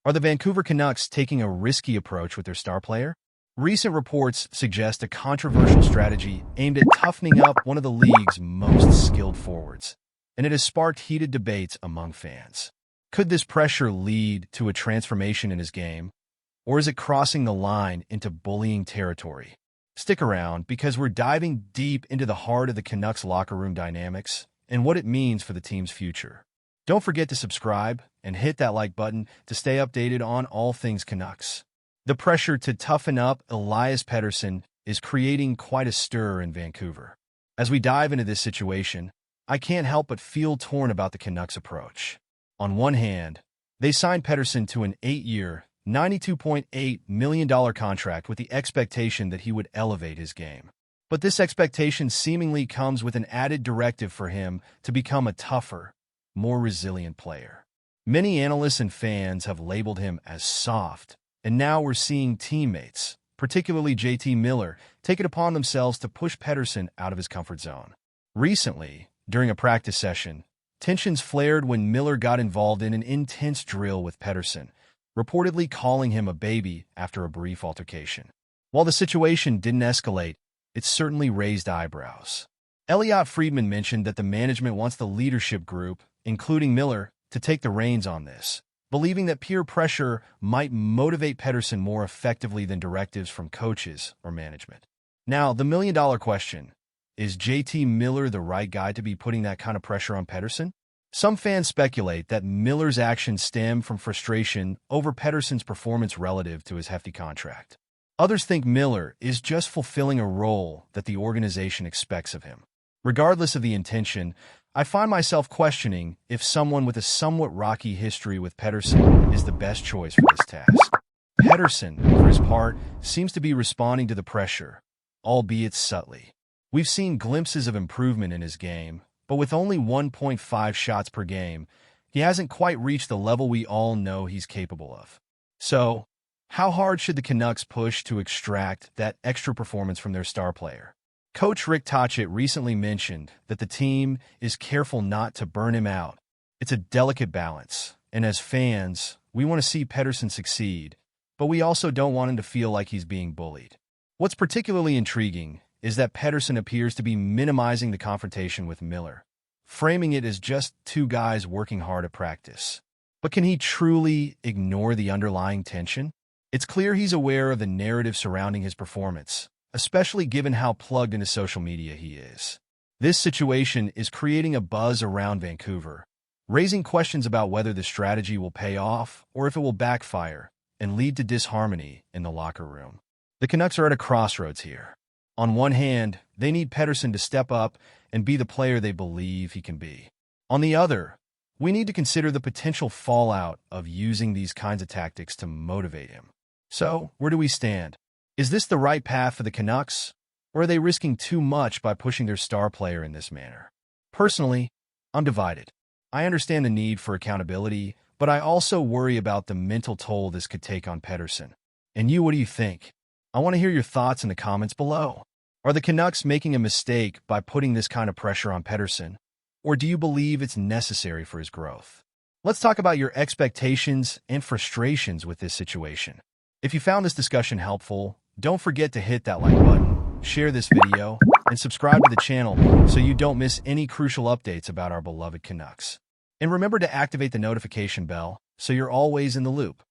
Are the Vancouver Canucks taking a risky approach with their star player? Recent reports suggest a controversial strategy aimed at toughening up one of the league's most skilled forwards, and it has sparked heated debates among fans. Could this pressure lead to a transformation in his game, or is it crossing the line into bullying territory? Stick around because we're diving deep into the heart of the Canucks locker room dynamics and what it means for the team's future. Don't forget to subscribe and hit that like button to stay updated on all things Canucks. The pressure to toughen up Elias Pettersson is creating quite a stir in Vancouver. As we dive into this situation, I can't help but feel torn about the Canucks' approach. On one hand, they signed Pettersson to an 8-year, $92.8 million contract with the expectation that he would elevate his game. But this expectation seemingly comes with an added directive for him to become a tougher, more resilient player. Many analysts and fans have labeled him as soft, and now we're seeing teammates, particularly JT Miller, take it upon themselves to push Pettersson out of his comfort zone. Recently, during a practice session, tensions flared when Miller got involved in an intense drill with Pettersson, reportedly calling him a baby after a brief altercation. While the situation didn't escalate, it certainly raised eyebrows. Elliot Friedman mentioned that the management wants the leadership group, including Miller, to take the reins on this, believing that peer pressure might motivate Pettersson more effectively than directives from coaches or management. Now, the million-dollar question, is JT Miller the right guy to be putting that kind of pressure on Pettersson? Some fans speculate that Miller's actions stem from frustration over Pettersson's performance relative to his hefty contract. Others think Miller is just fulfilling a role that the organization expects of him. Regardless of the intention, I find myself questioning if someone with a somewhat rocky history with Pettersson is the best choice for this task. Pettersson, for his part, seems to be responding to the pressure, albeit subtly. We've seen glimpses of improvement in his game, but with only 1.5 shots per game, he hasn't quite reached the level we all know he's capable of. So, how hard should the Canucks push to extract that extra performance from their star player? Coach Rick Tocchet recently mentioned that the team is careful not to burn him out. It's a delicate balance, and as fans, we want to see Pettersson succeed, but we also don't want him to feel like he's being bullied. What's particularly intriguing is that Pettersson appears to be minimizing the confrontation with Miller, framing it as just two guys working hard at practice. But can he truly ignore the underlying tension? It's clear he's aware of the narrative surrounding his performance, especially given how plugged into social media he is. This situation is creating a buzz around Vancouver, raising questions about whether the strategy will pay off or if it will backfire and lead to disharmony in the locker room. The Canucks are at a crossroads here. On one hand, they need Pettersson to step up and be the player they believe he can be. On the other, we need to consider the potential fallout of using these kinds of tactics to motivate him. So, where do we stand? Is this the right path for the Canucks, or are they risking too much by pushing their star player in this manner? Personally, I'm divided. I understand the need for accountability, but I also worry about the mental toll this could take on Pettersson. And you, what do you think? I want to hear your thoughts in the comments below. Are the Canucks making a mistake by putting this kind of pressure on Pettersson, or do you believe it's necessary for his growth? Let's talk about your expectations and frustrations with this situation. If you found this discussion helpful, don't forget to hit that like button, share this video, and subscribe to the channel so you don't miss any crucial updates about our beloved Canucks. And remember to activate the notification bell so you're always in the loop.